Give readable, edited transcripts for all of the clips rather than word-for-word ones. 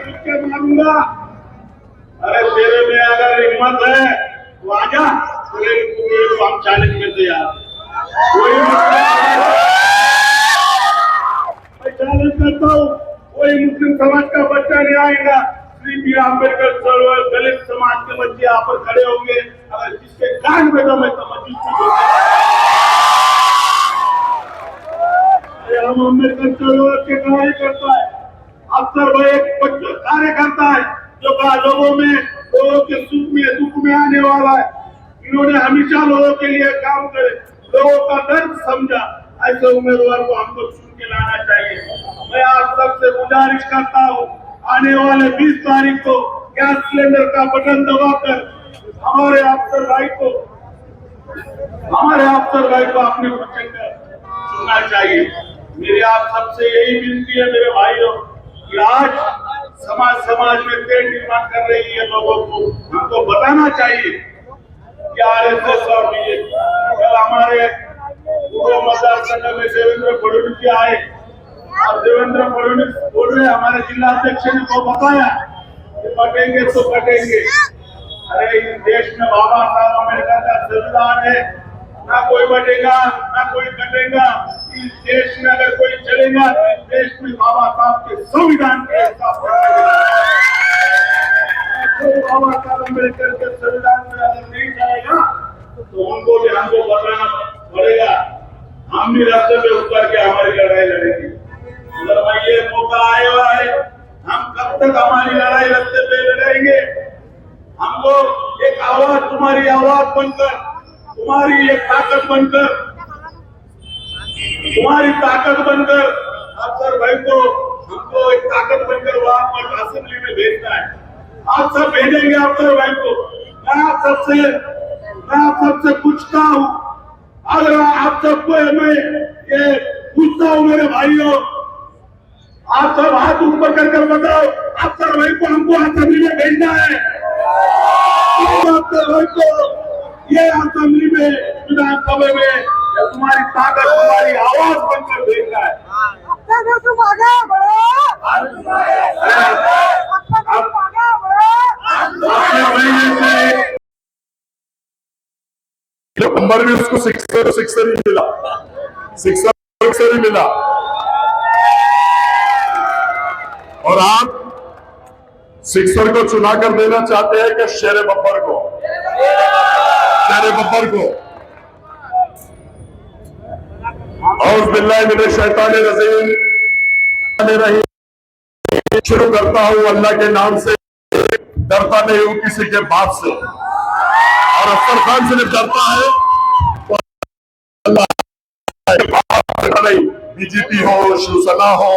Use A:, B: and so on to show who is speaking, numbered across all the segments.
A: मुक्के मारूंगा। अरे तेरे में अगर हिम्मत है तो आजा, तेरे को हम चैलेंज में तैयार। कोई मैं चैलेंज करता हूँ, कोई मुस्लिम समाज का बच्चा नहीं आएगा। श्री बी अम्बेडकर चळवळ दलित समाज के बच्चे यहाँ पर खड़े होंगे। अगर जिसके कान में दम है तो हम अम्बेडकर चळवळ के कार्य करता है। अक्सर वह एक कार्य करता है जो लोगों में, लोगों के सुख में दुख में आने वाला है। इन्होंने हमेशा लोगों के लिए काम करे, लोगों का दर्द समझा। ऐसे उम्मीदवार को हमको चुन के लाना चाहिए। मैं आप सबसे गुजारिश करता हूँ, आने वाले 20 तारीख को गैस सिलेंडर का बटन दबाकर हमारे अफसर भाई को अपने वचन का चुनना चाहिए। मेरी आप सबसे यही विनती है मेरे भाइयों कि आज समाज में तेल निर्माण कर रही है लोगों को हमको बताना चाहिए कि आरएसएस और बीजेपी। कल हमारे पूर्व मतदार संघ में देवेंद्र फडणवीस जी आए और देवेंद्र फडणवीस बोल रहे हमारे जिला अध्यक्ष ने को बताया कि कटेंगे तो कटेंगे। अरे इस देश में बाबा साहब अम्बेडकर का संविधान है, ना कोई बटेगा ना कोई कटेगा। इस देश में अगर कोई चलेगा तो इस देश में बाबा साहब के संविधान के हिसाब से बाबा साहब अम्बेडकर के संविधान में अगर नहीं जाएगा तो उनको भी हमको बताना पड़ेगा। हम भी रास्ते पे उतर के हमारी लड़ाई लड़ेंगे। अगर ये मौका आया हुआ है, हम कब तक हमारी लड़ाई रास्ते पे लड़ेंगे? हमको एक आवाज, तुम्हारी आवाज बनकर, तुम्हारी एक ताकत बनकर, तुम्हारी ताकत बनकर अफसर भाई को हमको एक ताकत बनकर वहां पर असेंबली में भेजना है। आप सब भेजेंगे अफसर भाई को। मैं आप सबसे पूछता हूँ, अगर आप सबको मैं ये पूछता हूँ मेरे भाइयों, आप सब हाथ ऊपर कर बताओ अफसर भाई को हमको असेंबली में भेजना है। अफसर भाई को ये असेंबली में, विधानसभा में तुम्हारी ताकत, तुम्हारी आवाज बनकर भेजना है।
B: तुम आगे बढ़ो,
C: नंबर भी उसको सिक्सर ही मिला, सिक्सर ही मिला। और आप सिक्सर को चुना कर देना चाहते हैं कि शेरे बब्बर को? और बिल्लाहि मिनश शैतानिर रजीम शुरू करता हूं अल्लाह के नाम से। डरता नहीं हूं किसी के बाप से, और अफसर खान से जब डरता है तो अल्लाह नहीं, बीजेपी हो, शिवसेना हो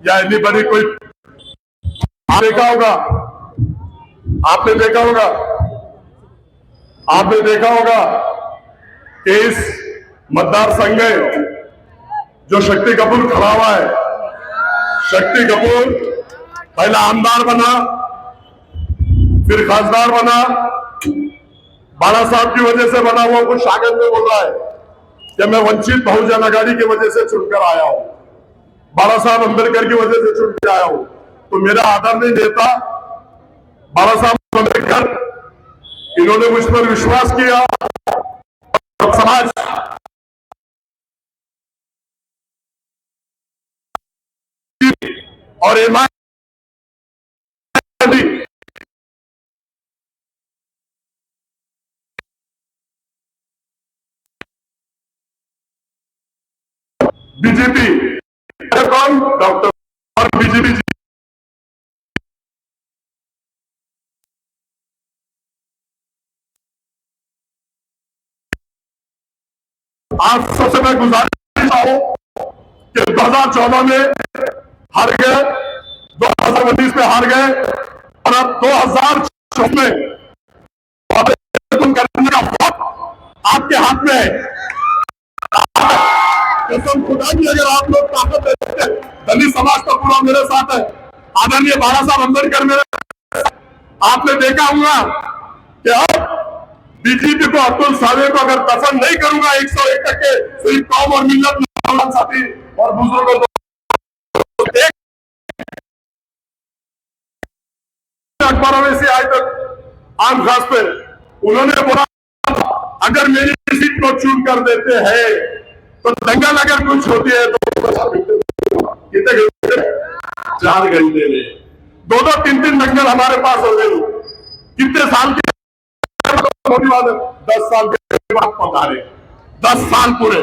C: या इतनी बड़ी कोई। आपने देखा होगा कि इस मतदार संघ में जो शक्ति कपूर खड़ा हुआ है, शक्ति कपूर पहला आमदार बना, फिर खासदार बना। बाला साहब की वजह से बना हुआ कुछ आगे में बोल रहा है कि मैं वंचित बहुजन आघाड़ी की वजह से चुनकर आया हूं, बाला साहब अम्बेडकर की वजह से चुनकर आया हूं। तो मेरा आदर नहीं देता बाला साहब अम्बेडकर, इन्होंने मुझ पर विश्वास किया। समाज और ईमान बीजेपी कौन? डॉक्टर और बीजेपी आज सबसे मैं गुजारिश हूं कि 2014 में हार गए, 2019 में हार गए, और अब 2024 में करने का वक्त आपके हाथ में है। कसम खुदा की अगर आप लोग ताकत देते हैं, दलित समाज का पूरा मेरे साथ है। आदरणीय बाला साहब अम्बेडकर मेरे, आपने देखा होगा कि अब बीजेपी को, अब्दुल साले को अगर दफन नहीं करूंगा 101% तो कौम और मिल्लत साथी और बुजुर्गों को अकबर अवैसी आए तक आम खास पे, उन्होंने बोला अगर मेरी सीट को चून कर देते हैं तो दंगल अगर कुछ होती है तो कितने घंटे? 4 घंटे में 2-2, 3-3 दंगल हमारे पास हो गए। कितने साल के? 10 साल के बाद पधारे। 10 साल पूरे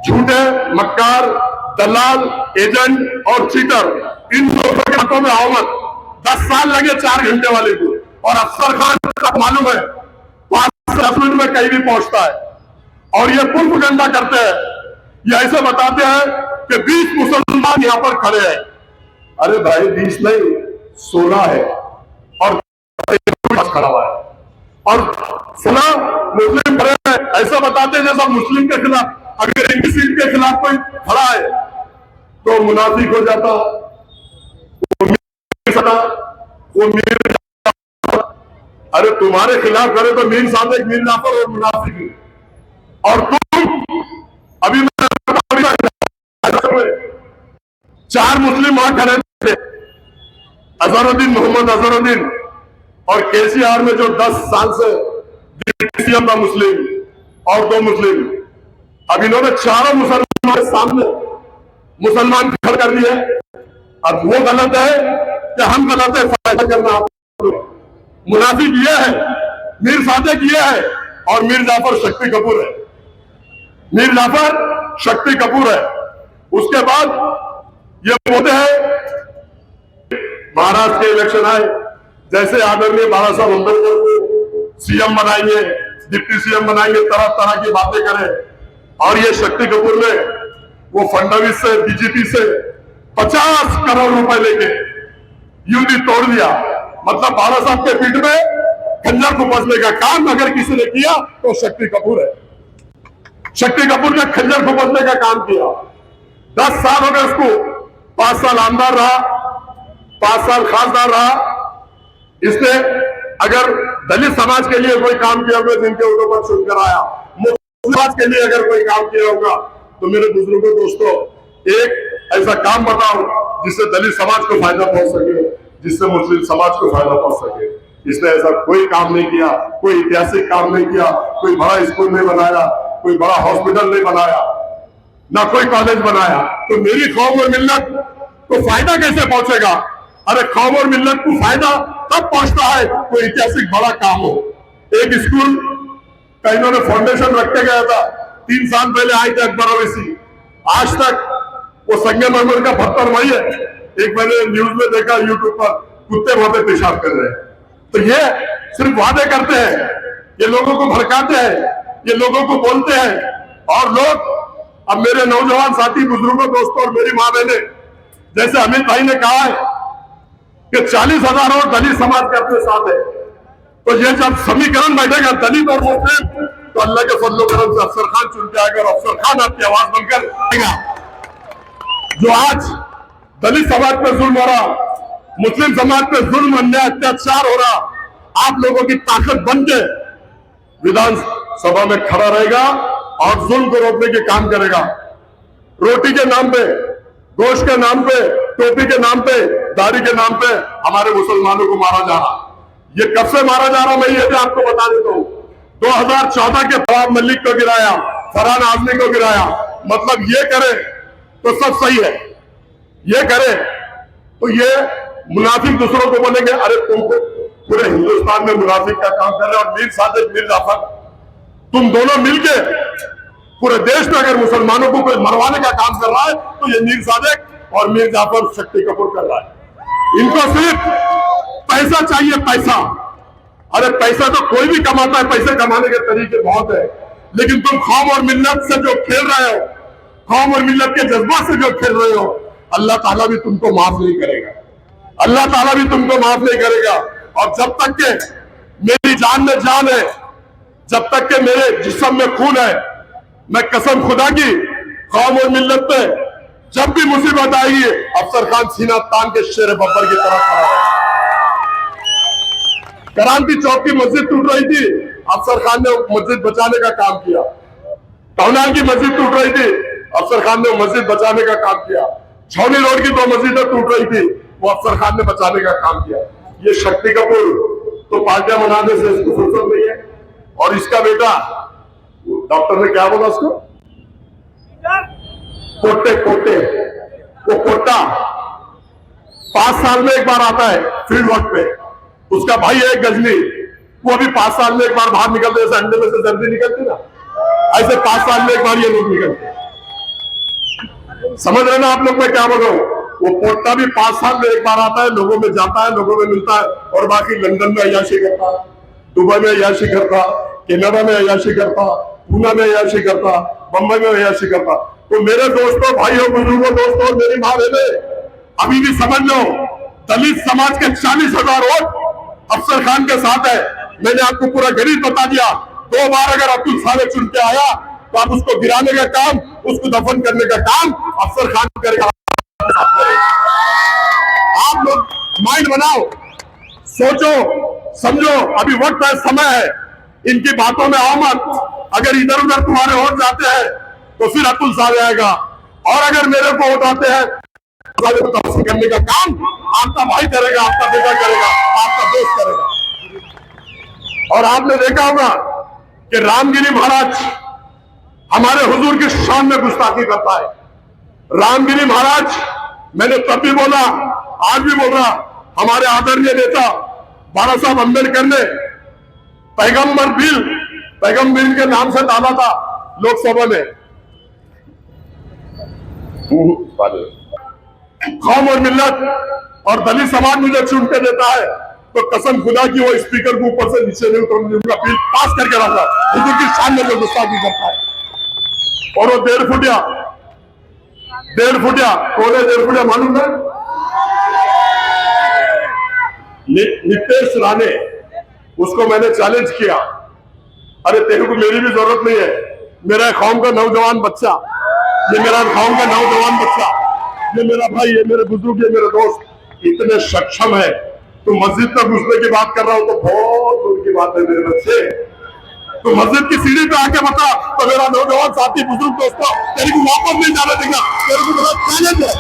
C: झूठे मक्कार, दलाल, एजेंट और चीटर, इन लोगों के हाथों में आमद। 10 साल लगे 4 घंटे वाले को, और अफसर खान तक मालूम है 5-10 मिनट में कहीं भी पहुंचता है। और ये प्रोपेगेंडा करते हैं, ये ऐसे बताते हैं कि 20 मुसलमान यहां पर खड़े हैं। अरे भाई 20 नहीं 16 है, और खड़ा हुआ है, और 16 मुस्लिम खड़े हैं। ऐसा बताते हैं जैसा मुस्लिम के खिलाफ, अगर इनकी सीट के खिलाफ कोई खड़ा है तो मुनाफिक हो जाता, वो मीर। अरे तुम्हारे खिलाफ करे तो मीर सादिक, मीर जाफर और मुनाफिक। और तुम अभी 4 मुस्लिम वहां खड़े थे, अजहरुद्दीन, मोहम्मद अजहरुद्दीन, और केसीआर में जो 10 साल से डिप्टी सीएम था मुस्लिम, और 2 मुस्लिम। अब इन्होंने 4 मुसलमानों के सामने मुसलमान खड़े कर दिए। अब वो गलत है कि हम गलत है? फायदा करना मुनाफिक ये है, मीर सादिक ये है, और मीर जाफर शक्ति कपूर है। मीर जाफर शक्ति कपूर है। उसके बाद ये बोलते हैं महाराष्ट्र के इलेक्शन आए, जैसे आदरणीय बाबा साहब अम्बेडकर को सीएम बनाएंगे, डिप्टी सीएम बनाएंगे, तरह तरह की बातें करें। और ये शक्ति कपूर ने वो फडणवीस से, बीजेपी से 50 करोड़ रुपए लेके यूं तोड़ दिया। मतलब बाबा साहब के पीठ में खंजर को बसने का काम अगर किसी ने किया तो शक्ति कपूर है। शक्ति कपूर ने खंजर को बसने का काम किया। 10 साल हो गए उसको, 5 साल आमदार रहा, 5 साल खासदार रहा। इसने अगर दलित समाज के लिए कोई काम किया होगा, जिनके ऊपर सुनकर आया, मुस्लिम समाज के लिए अगर कोई काम किया होगा, तो मेरे बुजुर्गों दोस्तों, एक ऐसा काम बताओ जिससे दलित समाज को फायदा पहुंच सके, जिससे मुस्लिम समाज को फायदा पहुंच सके। इसने ऐसा कोई काम नहीं किया, कोई ऐतिहासिक काम नहीं किया, कोई बड़ा स्कूल नहीं बनाया, कोई बड़ा हॉस्पिटल नहीं बनाया, ना कोई कॉलेज बनाया। तो मेरी कौम और मिल्लत को फायदा कैसे पहुंचेगा? अरे कौम और मिल्लत को फायदा तब पहुंचता है कोई ऐतिहासिक बड़ा काम हो। एक स्कूल का इन्होंने फाउंडेशन रख के गया था, 3 साल पहले आए थे अकबर अवैसी। आज तक वो संगमरमर का पत्थर वही है। एक मैंने न्यूज में देखा, यूट्यूब पर कुत्ते वहां पे पेशाब कर रहे हैं। तो ये सिर्फ वादे करते हैं, ये लोगों को भड़काते हैं, ये लोगों को बोलते हैं। और लोग, अब मेरे नौजवान साथी, बुजुर्गों, दोस्तों और मेरी मां बहने, जैसे अमित भाई ने कहा है कि 40,000 और दलित समाज के अपने साथ है, तो ये जब समीकरण बैठेगा दलित और मुस्लिम, तो अल्लाह के फजलो करम से अफसर खान चुन के आएगा, और अफसर खान आपकी आवाज बनकर आएगा। जो आज दलित समाज पे जुल्म हो रहा, मुस्लिम समाज पे जुल्म, अन्याय, अत्याचार हो रहा, आप लोगों की ताकत बन के विधानसभा में खड़ा रहेगा और जुल्म को रोकने के काम करेगा। रोटी के नाम पे, गोश्त के नाम पे, टोपी के नाम पे, दाढ़ी के नाम पे हमारे मुसलमानों को मारा जा रहा। ये कब से मारा जा रहा, मैं ये भी आपको बता देता हूं। 2014 के फवाद मलिक को गिराया, फरहान आजमी को गिराया। मतलब ये करे तो सब सही है, ये करे तो ये मुनाफिक दूसरों को बोलेंगे अरे तुम पूरे हिंदुस्तान में मुनाफिक का काम कर रहे हो। और मीर सादिक, मीर जाफर, तुम दोनों मिलके पूरे देश में अगर मुसलमानों को कोई मरवाने का काम कर रहा है तो ये मीर सादिक और मीर जाफर शक्ति कपूर कर रहा है। इनको सिर्फ पैसा चाहिए, पैसा। अरे पैसा तो कोई भी कमाता है, पैसे कमाने के तरीके बहुत है, लेकिन तुम कौम और मिल्लत से जो खेल रहे हो, कौम और मिल्लत के जज्बात से जो खेल रहे हो, अल्लाह ताला भी तुमको माफ नहीं करेगा। अल्लाह ताला भी तुमको माफ नहीं करेगा। और जब तक के मेरी जान में जान है, जब तक के मेरे जिस्म में खून है, मैं कसम खुदा की कौम और मिल्लत पे जब भी मुसीबत आएगी, अफसर खान सीना तान के शेर बब्बर की तरह खड़ा है। क्रांति चौक की मस्जिद टूट रही थी, अफसर खान ने मस्जिद बचाने का काम किया। टौनाल की मस्जिद टूट रही थी, अफसर खान ने मस्जिद बचाने का काम किया। छौनी रोड की 2 मस्जिदें टूट रही थी, वो अफसर खान ने बचाने का काम किया। ये शक्ति कपूर तो पार्टियां बनाने से इसको फुर्सत नहीं है। और इसका बेटा, डॉक्टर ने क्या बोला उसको, पोटे पोटे, वो पोटा 5 साल में एक बार आता है फील्ड वर्क पे। उसका भाई है गजनी, वो भी 5 साल में एक बार बाहर निकलते, जैसे अंडे में से जर्दी निकलती ना, ऐसे 5 साल में एक बार ये लोग निकलते। समझ रहे ना आप लोग मैं क्या बोल रहा हूं? वो पोटा भी 5 साल में एक बार आता है, लोगों में जाता है, लोगों में मिलता है, और बाकी लंदन में अय्याशी करता, दुबई में अय्याशी करता, कनाडा में अय्याशी करता, पूना में अय्याशी करता, बंबई में अय्याशी करता। तो मेरे दोस्तों, भाइयों, बुजुर्गों, दोस्तों, मेरी माँ बहने, अभी भी समझ लो, दलित समाज के 40,000 वोट अफसर खान के साथ है। मैंने आपको पूरा गणित बता दिया। 2 बार अगर अब्दुल साले चुन के आया तो आप उसको गिराने का काम, उसको दफन करने का काम अफसर खान करेगा। आप लोग माइंड बनाओ, सोचो, समझो, अभी वक्त है, समय है, इनकी बातों में आओ मत। अगर इधर उधर तुम्हारे वोट जाते हैं तो फिर अब्दुल साले आएगा, और अगर मेरे को वोट आते हैं तो दफन करने का काम आपका भाई करेगा, आपका बेटा करेगा, आपका दोस्त करेगा। और आपने देखा होगा कि रामगिरी महाराज हमारे हुजूर की शान में गुस्ताखी करता है। रामगिरी महाराज, मैंने तब भी बोला, आज भी बोल रहा, हमारे आदरणीय नेता बाबा साहब अम्बेडकर ने पैगंबर बिल के नाम से डाला था लोकसभा में। कौम और मिल्लत और दलित समाज मुझे चुन के देता है तो कसम खुदा की वो स्पीकर को ऊपर से नीचे नहीं उतरने दूंगा, बिल पास करके रखा। हुजूर की शान में जो गुस्ताखी करता है, और वो 1.5 फुटिया, कौन है 1.5 फुटिया मालूम है? नितेश राणे, उसको मैंने चैलेंज किया, अरे तेरे को मेरी भी जरूरत नहीं है, मेरा कौम का नौजवान बच्चा, ये मेरा कौम का नौजवान बच्चा, ये मेरा भाई, ये मेरे बुजुर्ग, ये मेरे दोस्त इतने सक्षम है, तो मस्जिद तक घुसने की बात कर रहा हूं तो बहुत दूर की बात है मेरे बच्चे। तो मस्जिद की सीढ़ी पे आके बता तो मेरा नौजवान साथी, बुजुर्ग दोस्तों, तेरे को वापस नहीं जाने देगा, तेरे को मेरा चैलेंज है।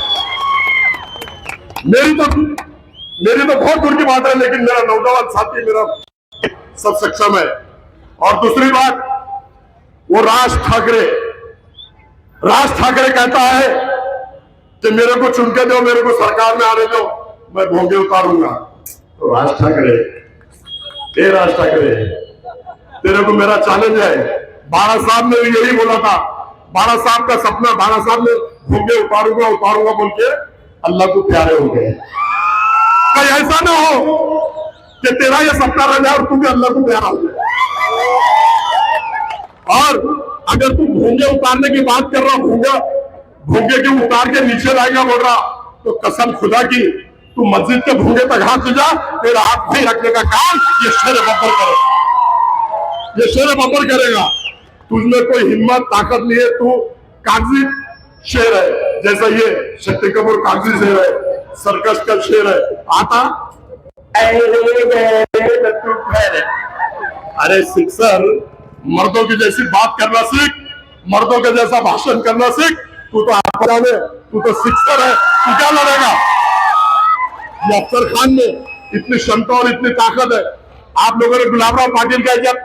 C: मेरी तो बहुत दूर की बात है, लेकिन मेरा नौजवान साथी, मेरा सब सक्षम है। और दूसरी बात, वो राज ठाकरे कहता है कि मेरे को चुन के दो, मेरे को सरकार में आने दो, मैं भोंगे उतारूंगा। तो राज ठाकरे, तेरे को मेरा चैलेंज है। बाड़ा साहब ने यही बोला था, बाड़ा साहब का सपना, बाड़ा साहब ने भोंगे उतारूंगा बोल के अल्लाह को प्यारे हो गए। कहीं ऐसा ना हो कि तेरा ये सपना रह जाए और तू भी अल्लाह को प्यारा हो जाए। और अगर तू भोंगे उतारने की बात कर रहा, भोंगे के उतार के नीचे लाएगा बोल रहा, तो कसम खुदा की तू मस्जिद के भोंगे तक हाथ जा, तेरा हाथ नहीं रखने का काम ये शेर बब्बर करेगा, ये शेर बब्बर करेगा। तुझमें कोई हिम्मत ताकत नहीं है, तू कागजी शेर है, जैसा ये शक्ति कपूर कागजी शेर है, सर्कस का शेर है। आता अरे सिक्सर, मर्दों की जैसी बात करना सीख, मर्दों के जैसा भाषण करना सीख। तू तो आप जाने, तू तो सिक्सर है, तू क्या लड़ेगा? ये अफसर खान में इतनी क्षमता और इतनी ताकत है। आप लोगों ने गुलाब राव पाटिल का जब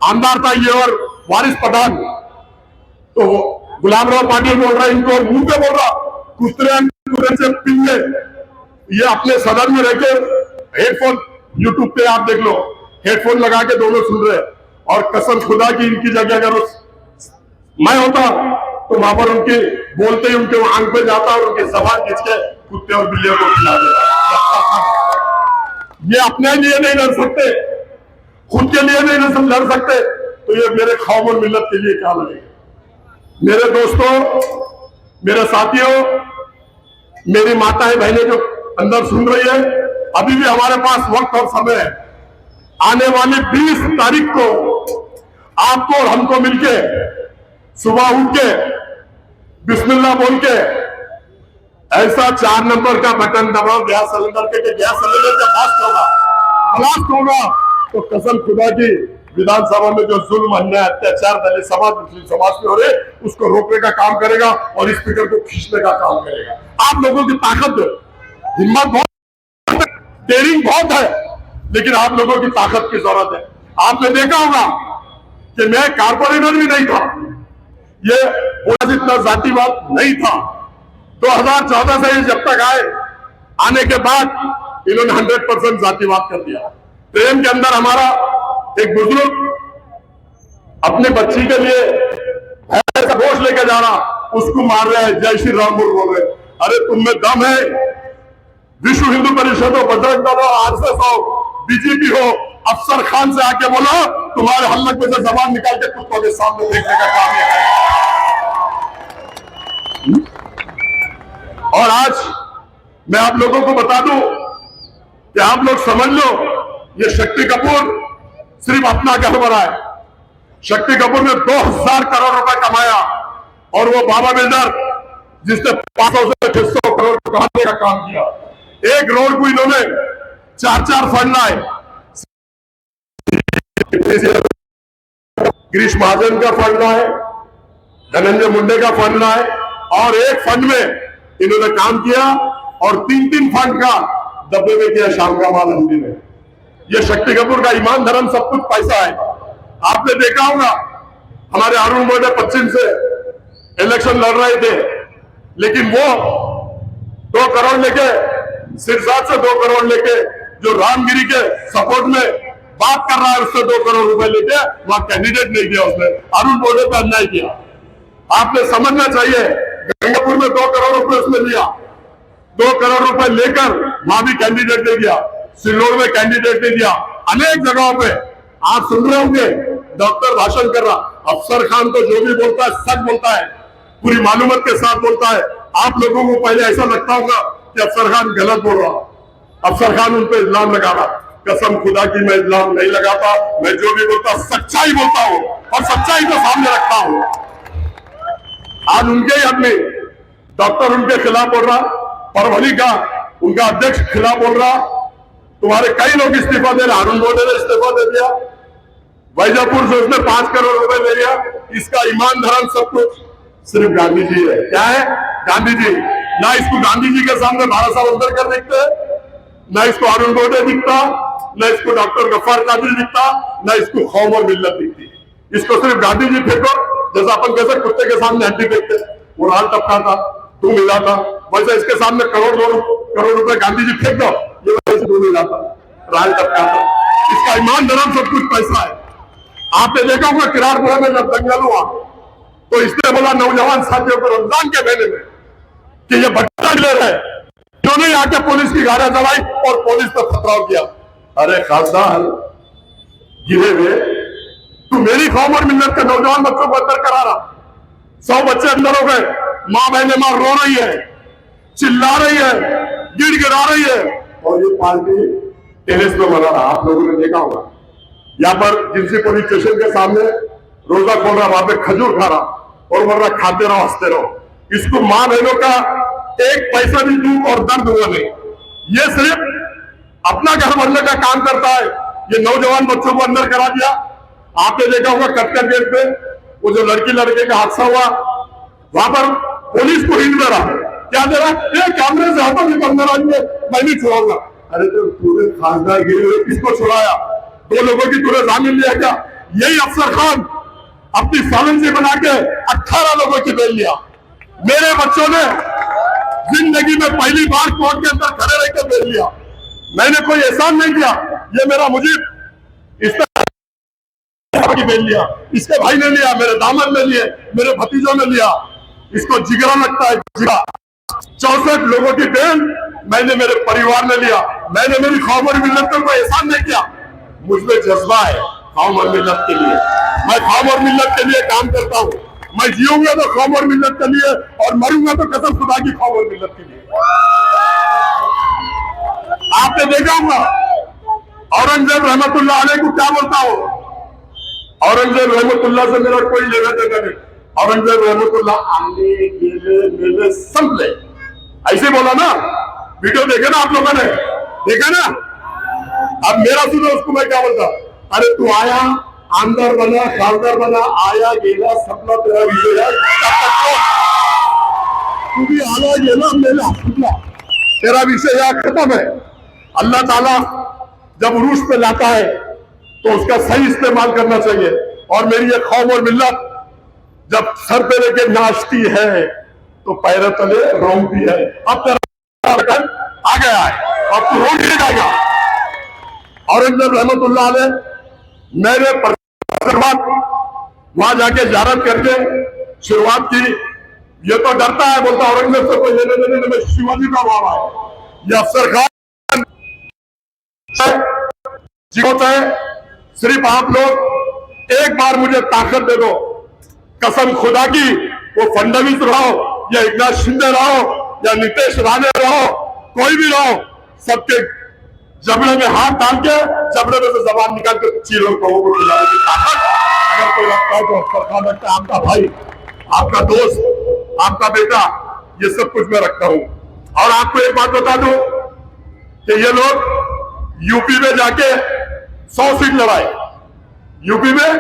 C: आमदार था ये और वारिस पठान, तो गुलाब राव पाटिल बोल रहा है, इनको मुंह पे बोल रहा, कुतरे से पिल्ले, ये अपने सदन में रहकर हेडफोन, यूट्यूब पे आप देख लो, हेडफोन लगा के दोनों सुन रहे। और कसम खुदा की इनकी जगह अगर मैं होता तो वहां पर उनके बोलते ही उनके आंख पे जाता और उनके जबान खींच के कुत्ते और बिल्लियों को खिला देता। ये अपने लिए नहीं लड़ सकते, खुद के लिए नहीं लड़ सकते, तो ये मेरे कौम और मिल्लत के लिए क्या लड़ेंगे? मेरे दोस्तों, मेरे साथियों, मेरी माताएं बहनें जो अंदर सुन रही है, अभी भी हमारे पास वक्त और समय है। आने वाली 20 तारीख को आपको और हमको मिलके सुबह उठ के बिस्मिल्लाह बोल के ऐसा 4 नंबर का बटन दबाओ गैस सिलेंडर के, गैस सिलेंडर जब ब्लास्ट होगा तो कसम खुदा की विधानसभा में जो जुल्म अन्याय अत्याचार दलित समाज मुस्लिम समाज में हो रहे, उसको रोकने का काम करेगा और स्पीकर को खींचने का काम करेगा। आप लोगों की ताकत, हिम्मत बहुत, डेयरिंग बहुत है। लेकिन आप लोगों की ताकत की जरूरत है। आपने देखा होगा कि मैं कारपोरेटर भी नहीं था, ये जितना जातिवाद नहीं था। 2014 से जब तक आने के बाद इन्होंने 100% जातिवाद कर दिया। ट्रेन के अंदर हमारा एक बुजुर्ग अपने बच्ची के लिए भैंस का गोश्त लेकर जा रहा, उसको मार रहे हैं, जय श्री राम बोल रहे। अरे तुम में दम है? विश्व हिंदू परिषद हो, बजरंग दल हो, आरएसएस हो, बीजेपी हो, अफसर खान से आके बोलो तुम्हारे हल्लक में से जबान निकाल के कुत्तों के सामने देखने का काम है। और आज मैं आप लोगों को बता दूं कि आप लोग समझ लो, ये शक्ति कपूर सिर्फ अपना घर बनाए। शक्ति कपूर ने 2000 करोड़ रुपए कमाया और वो बाबा बिल्डर जिसने 500 से 600 करोड़ कमाने का काम किया। एक रोड को इन्होंने 4-4 फंड लाए। गिरीश महाजन का फंड लाए, धनंजय मुंडे का फंड लाए और एक फंड में इन्होंने काम किया और 3-3 फंड का डब्बे में किया शाम का माल हिंदी में। ये शक्ति कपूर का ईमान धर्म सब कुछ पैसा है। आपने देखा होगा हमारे अरुण मोदी पश्चिम से इलेक्शन लड़ रहे थे, लेकिन वो 2 करोड़ लेके, सिरसाट से 2 करोड़ लेके जो रामगिरी के सपोर्ट में बात कर रहा है, उससे 2 करोड़ रुपए लेके वहां कैंडिडेट नहीं किया। उसने अरुण मोदी पर अन्याय किया। आपने समझना चाहिए, गंगापुर में 2 करोड़ रुपए उसने लिया, 2 करोड़ रुपए लेकर वहां भी कैंडिडेट नहीं दिया। सिल्लोड़ में कैंडिडेट नहीं दिया। अनेक जगहों पे आप सुन रहे होंगे डॉक्टर भाषण कर रहा। अफसर खान तो जो भी बोलता है सच बोलता है, पूरी मालूमत के साथ बोलता है। आप लोगों को पहले ऐसा लगता होगा कि अफसर खान गलत बोल रहा, अफसर खान उन पर इल्जाम लगा रहा। कसम खुदा की मैं इल्जाम नहीं लगाता, मैं जो भी बोलता सच्चाई बोलता हूं और सच्चाई को सामने रखता हूं। आज उनके ही आदमी डॉक्टर उनके खिलाफ बोल रहा, परभनी का उनका अध्यक्ष खिलाफ बोल रहा, तुम्हारे कई लोग इस्तीफा दे रहे। अरुण मोदी ने इस्तीफा दे दिया, वैजापुर से उसने 5 करोड़ रुपए ले लिया। इसका ईमान धर्म सब कुछ सिर्फ गांधी जी है। क्या है? गांधी जी। ना इसको गांधी जी के सामने 12 साल अंदर कर दिखते, ना इसको अरुण मोदी दिखता, ना इसको डॉक्टर गफ्फार कादरी दिखता, ना इसको कौम और मिल्लत दिखती। इसको सिर्फ गांधी जी फेंको, जैसा अपन कैसे कुत्ते के सामने हड्डी फेंकते, वो राल टपका था, तू मिला था, वैसे इसके सामने करोड़ रुपए गांधी जी फेंक दो, ये वैसे तू मिला था, राल टपका था। इसका ईमान धर्म सब कुछ पैसा है। आपने देखा होगा किरारपुरा में जब दंगल हुआ तो इसने बोला नौजवान साथियों को रमजान के महीने में कि ये भट्टा ले रहे, जो नहीं आके पुलिस की गाड़ियां चलाई और पुलिस पर पथराव किया। अरे खासदार गिरे हुए, तू मेरी कौम और मिल्लत के नौजवान बच्चों को अंदर करा रहा। 100 बच्चे अंदर हो गए, माँ बहने माँ रो रही है, चिल्ला रही है, गिड़गिड़ा रही है और ये पार्टी टेरेस पे बना रहा। आप लोगों ने देखा होगा यहाँ पर जिनसी पुलिस स्टेशन के सामने रोजा खोल रहा, वहां पे खजूर खा रहा और बोल रहा खाते रहो हंसते रहो। इसको माँ बहनों का एक पैसा भी दुख और दर्द हुआ नहीं। ये सिर्फ अपना घर भरने का काम करता है। ये नौजवान बच्चों को अंदर करा दिया। आपने देखा होगा कटकर गेट पे वो जो लड़के का हादसा हुआ, वहां पर पुलिस को हिंट दे रहा, क्या दे रहा? ये कैमरे से हटो, नहीं अंदर आएंगे, मैं नहीं छुड़ाऊंगा। अरे तो पूरे खासदार गिरे हुए किसको छुड़ाया? 2 लोगों की तूने जामीन लिया क्या? यही अफसर खान अपनी सालंसी बना के 18 लोगों की बेल लिया। मेरे बच्चों ने जिंदगी में पहली बार कोर्ट के अंदर खड़े रह के बेल लिया। मैंने कोई एहसान नहीं किया, ये मेरा मुजीब इस की बेल लिया, इसके भाई ने लिया, मेरे दामद ने लिए, मेरे भतीजों ने लिया। इसको जिगरा लगता है, जिगरा। 64 लोगों की बेल मैंने मेरे परिवार ने लिया। मैंने मेरी कौम और मिल्लत को एहसान नहीं किया। मुझमें जज्बा है कौम और मिल्लत के लिए। मैं कौम और मिल्लत के लिए काम करता हूँ। मैं जीऊंगा तो कौम और मिल्लत के लिए और मरूंगा तो कसम खुदा की कौम और मिल्लत के लिए। आपने देखा होगा औरंगजेब रहमतुल्लाह अलैह को क्या बोलता हो? औरंगजेब रहमतुल्लाह से मेरा कोई लेना देना नहीं। औरंगजेब रहमतुल्लाह आने गेले मेले संभले, ऐसे बोला ना। वीडियो देखे ना आप लोगों ने, देखा ना? अब मेरा सुनो, उसको मैं क्या बोलता? अरे तू आया, आमदार बना, खासदार बना, आया गेला सपना तेरा विजय है। तू भी आना गेला मेला सपना तेरा विषय यहाँ खत्म है। अल्लाह ताला जब उरूस पे लाता है तो उसका सही इस्तेमाल करना चाहिए। और मेरी ये कौम और मिल्लत जब सर पे लेके नाचती है तो पैर तले रोंगती है। अब तेरा वतन आ गया है और तू रोक नहीं जाएगा। औरंगजेब रहमतुल्लाह अलैह मैंने वहां जाके ज़ियारत करके शुरुआत की। ये तो डरता है, बोलता औरंगजेब से कोई लेने देने में शिवाजी का वाला है। ये अफसर खान जीवत है। सिर्फ आप लोग एक बार मुझे ताकत दे दो, कसम खुदा की, वो फडणवीस रहो या एकनाथ शिंदे रहो या नीतीश राणे रहो, कोई भी रहो, सबके जबड़े में हाथ डाल के जबड़े में से जबान निकाल के चीरों लोगों को खिलाने की ताकत अगर कोई रखता है तो अफसर खान रखता है। आपका भाई, आपका दोस्त, आपका बेटा, ये सब कुछ मैं रखता हूं। और आपको एक बात बता दूं कि ये लोग यूपी में जाके 100 सीट लड़ाए, यूपी में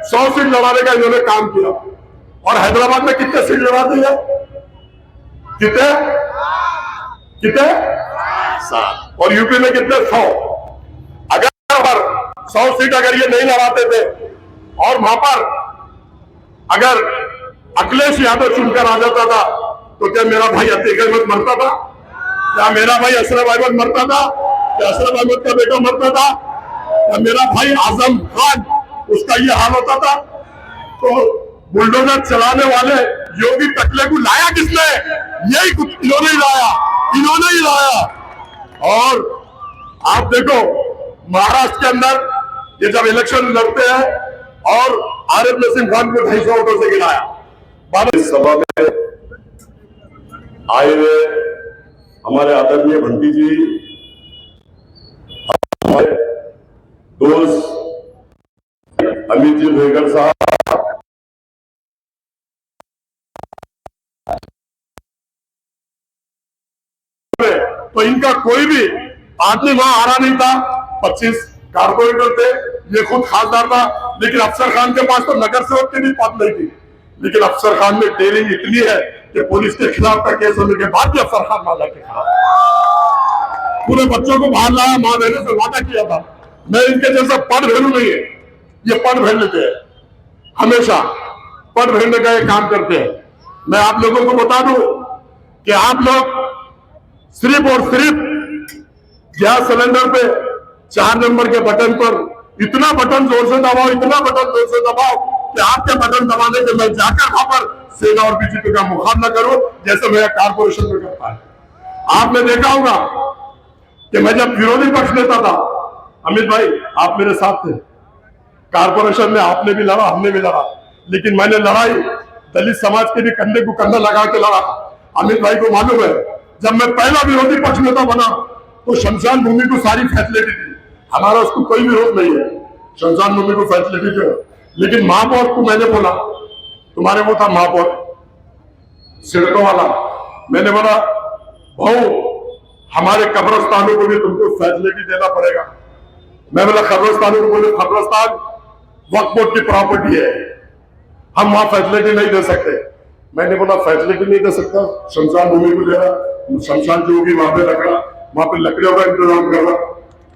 C: 100 सीट लड़ाने का इन्होंने काम किया। और हैदराबाद में कितने सीट लड़ा दी है? कितने कितने 7। और यूपी में कितने? 100। अगर 100 सीट अगर ये नहीं लड़ाते थे और वहां पर अगर अखिलेश यादव चुनकर आ जाता था तो क्या मेरा भाई अतीक अहमद मरता था? क्या मेरा भाई अशरफ अहमद मरता था? क्या अशरफ अहमद का बेटा मरता था? क्या मेरा भाई आजम खान उसका ये हाल होता था? तो बुलडोजर चलाने वाले योगी टकले को लाया किसने? यही इन्होंने ही लाया, इन्होंने ही लाया। और आप देखो महाराष्ट्र के अंदर ये जब इलेक्शन लड़ते हैं और आरिफ नसीम खान को 250 वोटों से गिराया। इस सभा में आए हुए हमारे आदरणीय भंटी जी, हमारे दोस्त अमित जी भेगर साहब, तो इनका कोई भी आदमी वहां आ रहा नहीं था। 25 कारपोरेटर थे, ये खुद खासदार था, लेकिन अफसर खान के पास तो नगर सेवक की भी पद नहीं थी। लेकिन अफसर खान में डेयरिंग इतनी है कि पुलिस के खिलाफ का केस होने के बाद भी अफसर खान माला के खिलाफ पूरे बच्चों को बाहर लाया। मां बहने से वादा किया था। मैं इनके जैसा पढ़ भेड़ू नहीं है, ये पढ़ भेड़ लेते हैं, हमेशा पढ़ भेड़ने का ये काम करते हैं। मैं आप लोगों को बता दूं कि आप लोग सिर्फ और सिर्फ गैस सिलेंडर पे 4 नंबर के बटन पर इतना बटन जोर से दबाओ, इतना बटन जोर से दबाओ कि आपके बटन दबाने के मैं जाकर वहां पर सेना और बीजेपी का मुकाबला करूं, जैसे मेरा कारपोरेशन में करता है। आपने देखा होगा कि मैं जब विरोधी पक्ष नेता था, अमित भाई आप मेरे साथ थे, कारपोरेशन में आपने भी लड़ा, हमने भी लड़ा, लेकिन मैंने लड़ाई दलित समाज के भी कंधे को कंधा लगा के लड़ा। अमित भाई को मालूम है, जब मैं पहला विरोधी पक्ष नेता बना तो शमशान भूमि को सारी फैसिलिटी थी, हमारा उसको कोई विरोध नहीं है, शमशान भूमि को फैसिलिटी थी। लेकिन महापौर को मैंने बोला, तुम्हारे वो था महापौर सिड़कों वाला, मैंने बोला भाऊ हमारे कब्रिस्तानों को भी तुमको फैसिलिटी देना पड़ेगा। मैं बोला कब्रिस्तानों को, बोले कब्रिस्तान वक्फ बोर्ड की प्रॉपर्टी है, हम वहां फैसिलिटी नहीं दे सकते। मैंने बोला फैसिलिटी नहीं दे सकता, शमशान भूमि को देना, शमशान जो होगी वहां पे रखना, वहां पे लकड़ियों का इंतजाम करना।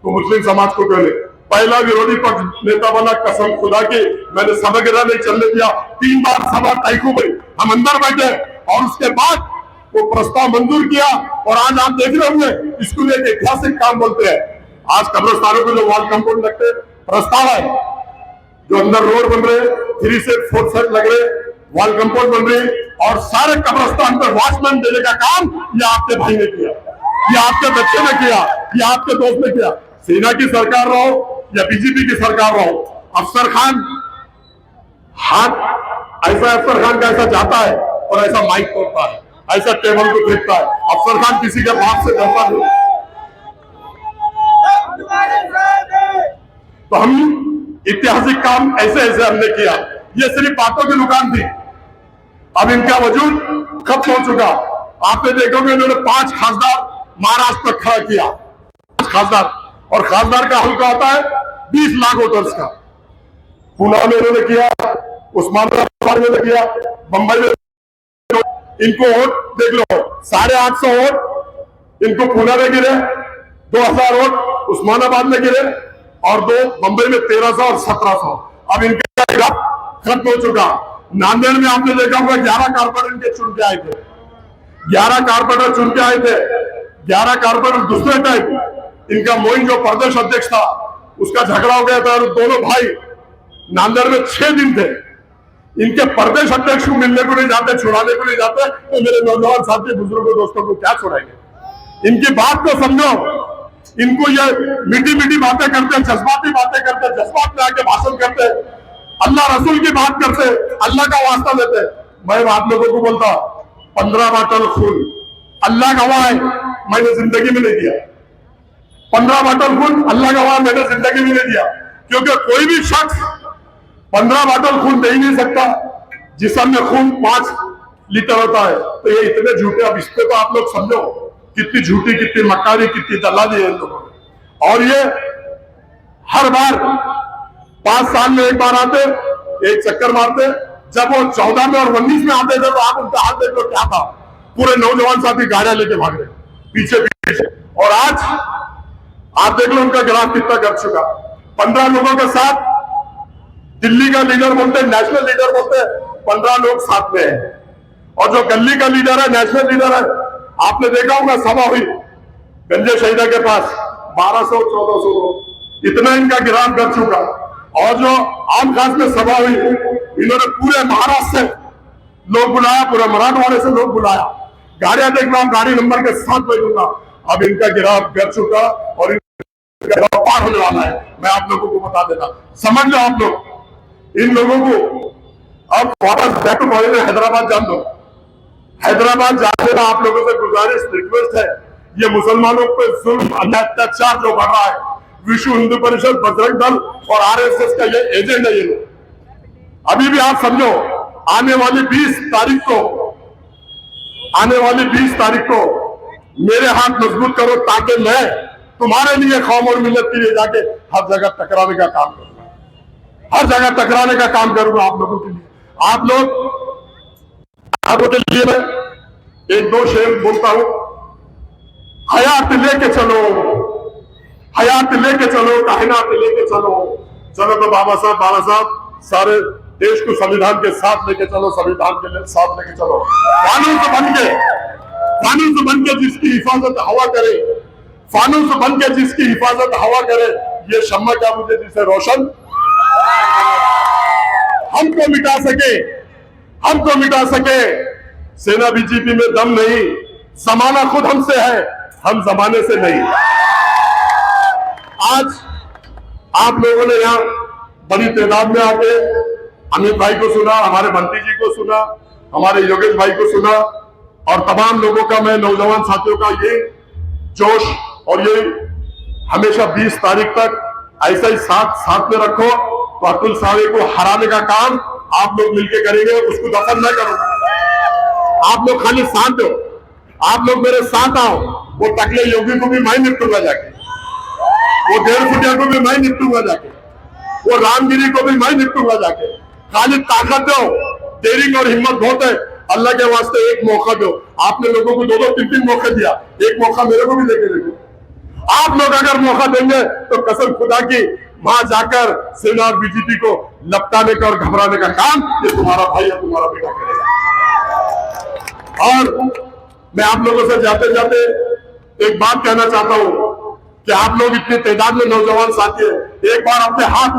C: तो मुस्लिम समाज को पहले पहला विरोधी पक्ष नेता बना, कसम खुदा की मैंने सभा गिरा नहीं चलने दिया। 3 बार सभा तय हुई, हम अंदर बैठे और उसके बाद वो प्रस्ताव मंजूर किया। और आज आप देख रहे होंगे इसको लेकर ऐतिहासिक काम बोलते हैं। आज कब्रिस्तानों को जो वॉल कंपाउंड लगते प्रस्ताव है, जो अंदर रोड बन रहे, 3 से 4 सेट लग रहे, वॉल कंपाउंड बन रही, और सारे कब्रिस्तान पर वॉचमैन देने का काम ये आपके भाई ने किया, ये आपके बच्चे ने किया, ये आपके दोस्त ने किया। सेना की सरकार रहो या बीजेपी की सरकार रहो, अफसर खान हाथ ऐसा अफसर खान का ऐसा जाता है और ऐसा माइक तोड़ता है, ऐसा टेबल को फेंकता है। अफसर खान किसी के बाप से डरता नहीं। तो हम ऐतिहासिक काम ऐसे ऐसे हमने किया। ये सिर्फ बातों की दुकान थी, अब इनका वजूद खत्म हो चुका। आपने देखोगे इन्होंने 5 खासदार महाराष्ट्र तक खड़ा किया, 5 खासदार, और खासदार का हल्का होता है 20 लाख वोटर्स का। पुणे में इन्होंने किया, उस्मानाबाद में किया, बंबई में। इनको वोट देख लो, 850 वोट इनको पुणे में गिरे, 2000 वोट उस्मानाबाद में गिरे और 2 बंबई में 1300 और 1700। अब इनका इलाज खत्म हो चुका। नांदेड़ में आपने देखा होगा 11 कारपोरेटर इनके चुन के आए थे, 11 कारपोरेटर चुन के आए थे। 11 कारपोरेटर दूसरे टाइम इनका मोइन जो प्रदेश अध्यक्ष था उसका झगड़ा हो गया था और दोनों भाई नांदेड़ में 6 दिन थे। इनके प्रदेश अध्यक्ष को मिलने को नहीं जाते, छुड़ाने को नहीं जाते, तो मेरे नौजवान साथी बुजुर्गों दोस्तों को क्या छुड़ाएंगे? इनकी बात को समझो। इनको ये मीठी मीठी बातें करते, जज्बाती बातें करते, जज्बात में आके भाषण करते, अल्लाह रसूल की बात करते, अल्लाह का वास्ता देते। मैं आप लोगों को बोलता 15 बाटल खून अल्लाह गवाह है मैंने जिंदगी में नहीं दिया। 15 बाटल खून अल्लाह गवाह मैंने जिंदगी में नहीं दिया, क्योंकि कोई भी शख्स 15 बाटल खून दे ही नहीं सकता। जिसम में खून 5 लीटर होता है, तो ये इतने झूठे। अब इस पे तो आप लोग समझो कितनी झूठी, कितनी मक्कारी, कितनी दलाली है इन लोगों में। और ये हर बार 5 साल में एक बार आते, एक चक्कर मारते। जब वो 14 में और 19 में आते थे तो आप उनका हाथ देख लो क्या था, पूरे नौजवान साथी गाड़ियां लेके भाग रहे पीछे पीछे। और आज आप देख लो उनका ग्राफ कितना कर चुका। 15 लोगों के साथ दिल्ली का लीडर बोलते, नेशनल लीडर बोलते, 15 लोग साथ में हैं। और जो गली का लीडर है, नेशनल लीडर है, आपने देखा होगा सभा हुई गंजे शहीदा के पास 1200-1400 लोग, इतना इनका ग्राफ कर चुका। और जो आम खास में सभा हुई, इन्होंने पूरे महाराष्ट्र से लोग बुलाया, पूरे मराठवाड़े से लोग बुलाया। गाड़ियां देख लो, गाड़ी नंबर के साथ मैं दूंगा। अब इनका गिराव कर चुका और इनका पार होने वाला है। मैं आप लोगों को बता देता, समझ लो आप लोग इन लोगों को। अब वापस बैक टू हैदराबाद जान दो। हैदराबाद जाने का आप लोगों से गुजारिश, रिक्वेस्ट है, ये मुसलमानों पर जुल्म अत्याचार जो बढ़ रहा है, विश्व हिंदू परिषद, बजरंग दल और आरएसएस का ये एजेंट है। ये लोग अभी भी आप समझो, आने वाली 20 तारीख को मेरे हाथ मजबूत करो, ताकि मैं तुम्हारे लिए, कौम और मिल्लत के लिए जाके हर जगह टकराने का काम करूंगा, हर जगह टकराने का काम करूंगा आप लोगों के लिए। आप लोगों के लिए मैं 1-2 शेर बोलता हूं। हयात लेके चलो, हयात लेके चलो, कायनात लेके चलो। चलो तो बाबा साहब सारे देश को संविधान के साथ लेके चलो, संविधान के साथ लेके चलो। कानून से बन के जिसकी हिफाजत हवा करे, फानूस बन के जिसकी हिफाजत हवा करे, ये शम्मा क्या मुझे जिसे रोशन हमको मिटा सके। सेना बीजेपी में दम नहीं, जमाना खुद हमसे है, हम जमाने से नहीं। आज आप लोगों ने यहाँ बड़ी तादाद में आके अमित भाई को सुना, हमारे बंटी जी को सुना, हमारे योगेश भाई को सुना, और तमाम लोगों का, मैं नौजवान साथियों का ये जोश और ये हमेशा 20 तारीख तक ऐसा ही साथ में रखो। तो अतुल सावे को हराने का काम आप लोग मिलके करेंगे, उसको दफन न करो। आप लोग खाली साथ दो, आप लोग मेरे साथ आओ। वो टकले योगी को भी मैं निपटूंगा जाके, वो 1.5 फुटिया को भी मैं निपटूंगा जाके, वो रामगिरी को भी मैं निपटूंगा जाके। खाली ताकत दो, डेयरिंग और हिम्मत बहुत है। अल्लाह के वास्ते एक मौका दो। आपने लोगों को 2-2, 3-3 मौके दिया, एक मौका मेरे को भी देके देखो। आप लोग अगर मौका देंगे तो कसम खुदा की वहां जाकर सेना और बीजेपी को लपटाने का और घबराने का काम ये तुम्हारा भाई या तुम्हारा बेटा करेगा। और मैं आप लोगों से जाते जाते एक बात कहना चाहता हूं कि आप लोग इतनी तादाद में नौजवान साथी हैं, एक बार अपने हाथ